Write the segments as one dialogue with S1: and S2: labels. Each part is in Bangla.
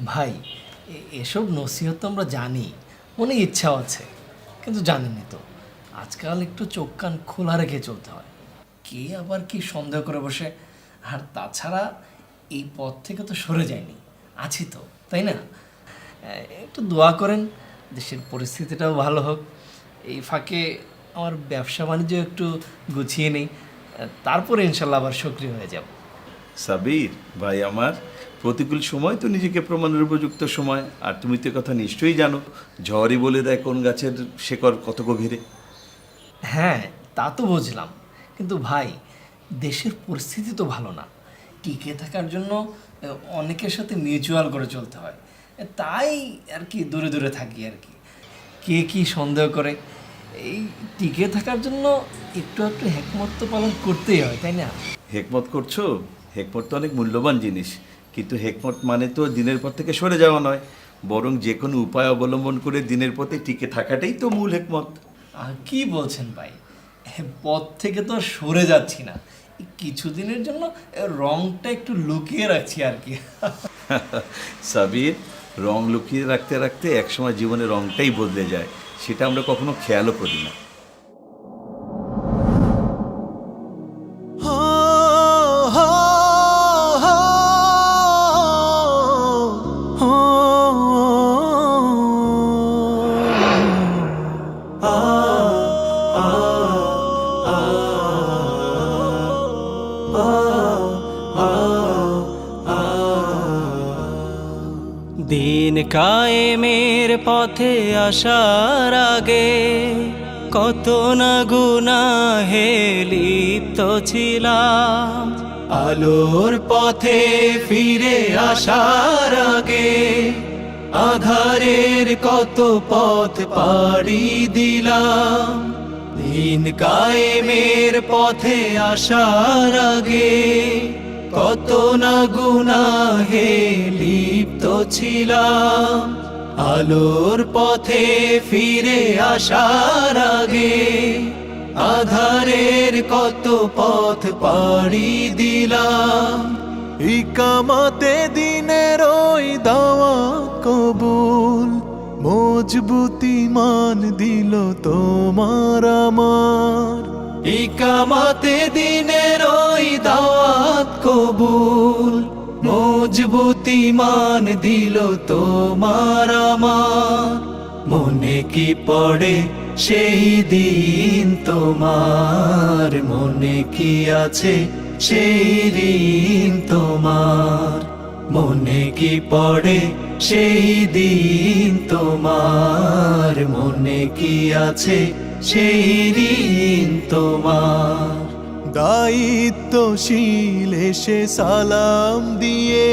S1: ভাই, এসব নসিহত তো আমরা জানি, মনে ইচ্ছাও আছে, কিন্তু জানেনই তো আজকাল একটু চোখ কান খোলা রেখে চলতে হয়। কে আবার কি সন্দেহ করে বসে। আর তাছাড়া এই পথ থেকে তো সরে যায়নি, আছি তো, তাই না? একটু দোয়া করেন দেশের পরিস্থিতিটাও ভালো হোক, এই ফাঁকে আমার ব্যবসা বাণিজ্য একটু গুছিয়ে নেই, তারপরে ইনশাল্লাহ আবার সক্রিয় হয়ে যাব।
S2: সাবির ভাই আমার, প্রতিকূল সময় তো নিজেকে প্রমাণের উপযুক্ত সময়। আর তুমি তো কথা নিশ্চয়ই জানো, ঝড়ই বলে দেয় কোন গাছের শেকড় কত গভীরে।
S1: হ্যাঁ, তা তো বুঝলাম, কিন্তু ভাই দেশের পরিস্থিতি তো ভালো না, টিকে থাকার জন্য অনেকের সাথে মিউচুয়াল করে চলতে হয়, তাই আর কি দূরে দূরে থাকি আর কি। কে কি সন্দেহ করে, এই টিকে থাকার জন্য একটু একটু হেকমত তো পালন করতেই হয়, তাই না?
S2: হেকমত করছো? হেকমত তো অনেক মূল্যবান জিনিস, কিন্তু হেকমত মানে তো দিনের পথ থেকে সরে যাওয়া নয়, বরং যে কোনো উপায় অবলম্বন করে দিনের পথে টিকে থাকাটাই তো মূল হেকমত।
S1: কি বলছেন ভাই, পথ থেকে তো আর সরে যাচ্ছি না, এই কিছুদিনের জন্য রংটা একটু লুকিয়ে রাখছি আর কি।
S2: সাবির, রং লুকিয়ে রাখতে রাখতে একসময় জীবনের রংটাই বদলে যায়, সেটা আমরা কখনো খেয়ালও করি না।
S3: দিন কায়েমের পথে আসার আগে কত না গুনাহে লিপ্ত ছিলাম, আলোর পথে ফিরে আসার আগে আধারের কত পথ পাড়ি দিলাম। দিন কায়েমের পথে আসার আগে কত না গুনাহে লিপ্ত ছিলাম, আলোর পথে ফিরে আসার আগে আধারের কত পথ পাড়ি দিলাম।
S4: ইকামাতে দিনের ওই দাওয়া কবুল, মজবুতি মান দিল তোমার আমার।
S3: ইকামাতে দিনের ওই দাওয়াত কবুল, মজবুতি মান দিল তোমার আমার। মনে কি পড়ে সেই দিন তোমার, মনে কি আছে সেই ঋণ তোমার, মনে কি পড়ে সেই দিন তোমার, মনে কি আছে সেই ঋণ তোমার।
S4: দায়িত্বশীল এসে সালাম দিয়ে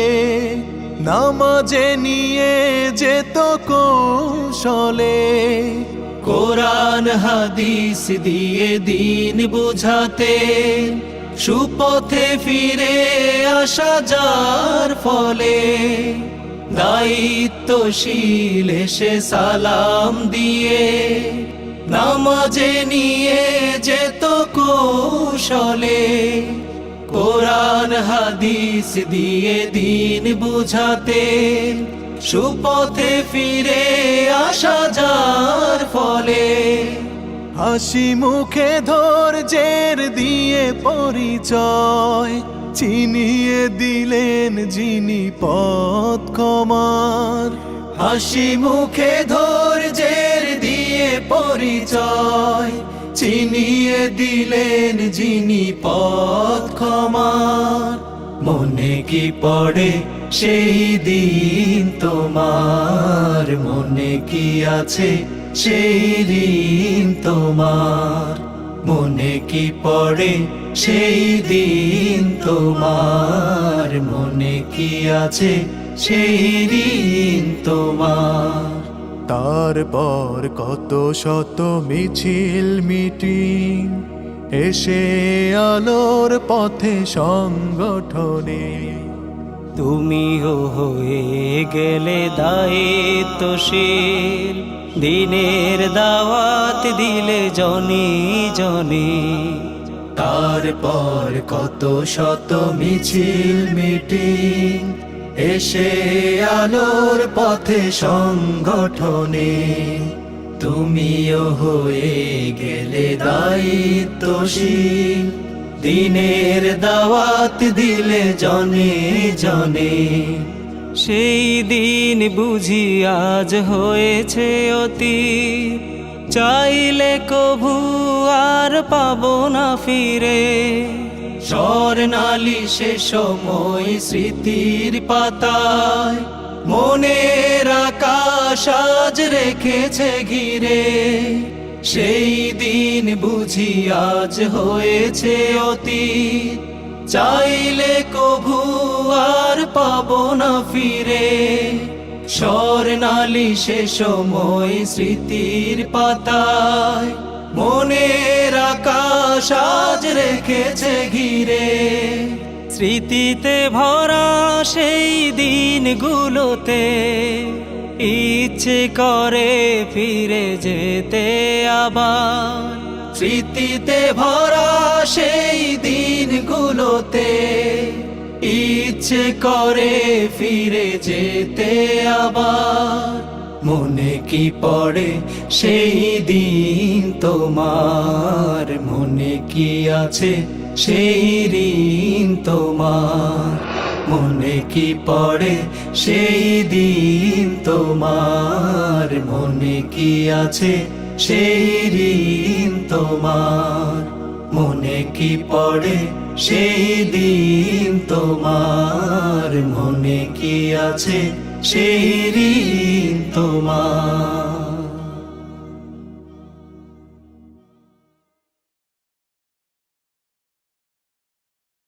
S4: নামাজে নিয়ে যেত কৌশলে,
S3: কোরআন হাদিস দিয়ে দিন বুঝাতে সুপথে ফিরে আসা যার ফলে। দায়িত্বশীল এসে সালাম দিয়ে নামাজে নিয়ে যেত কৌশলে, কোরআন হাদিস দিয়ে দিন বুঝাতে সুপথে ফিরে আসা যার ফলে।
S4: হাসি মুখে ধৈর্যের দিয়ে পরিচয় চিনিয়ে দিলেন যিনি পথ ক্ষমার।
S3: হাসি মুখে ধৈর্যের দিয়ে পরিচয় চিনিয়ে দিলেন যিনি পথ ক্ষমার। মনে কি পড়ে সেই দিন তোমার, মনে কি আছে সেই ঋণ তোমার, মনে কি পড়ে সেই দিন তোমার, মনে কি আছে সেই ঋণ তোমার।
S4: তারপর কত শত মিছিল মিটিং এসে আলোর পথে সংগঠনে,
S3: তুমিও হয়ে গেলে দায়িত্বশীল, দিনের দাওয়াত দিলে জনি জনি। তারপর কত শত মিছিল মিটিং
S4: এসে আলোর পথে সংগঠনে তুমিও হয়ে গেলে দায়িত্বশীল দিনের দাওয়াত দিলে জনে জনে
S3: সেই দিন বুঝি আজ হয়েছে অতি চাইলে কভু আর পাবো না ফিরে
S4: স্বর্ণালী সে সময় স্মৃতির পাতায় মনের আকাশ আজ রেখেছে ঘিরে সেই দিন বুঝি আজ হয়েছে অতীত চাইলে কভু আর পাবো না ফিরে স্বর্ণালী সে সময় স্মৃতির পাতায় মনের আকাশ আজ রেখেছে ঘিরে
S3: স্মৃতিতে ভরা সেই দিনগুলোতে ইচ্ছে করে ফিরে যেতে আবার
S4: স্মৃতিতে ভরা সেই দিনগুলোতে ইচ্ছে করে ফিরে যেতে আবার মনে কি পড়ে সেই দিন তোমার মনে কি আছে সেই ঋণ তোমার মনে কি পড়ে সেই দিন তোমার মনে কি আছে সেই ঋণ তোমার মনে কি পড়ে সেই দিন তোমার মনে কি আছে সেই ঋণ তোমার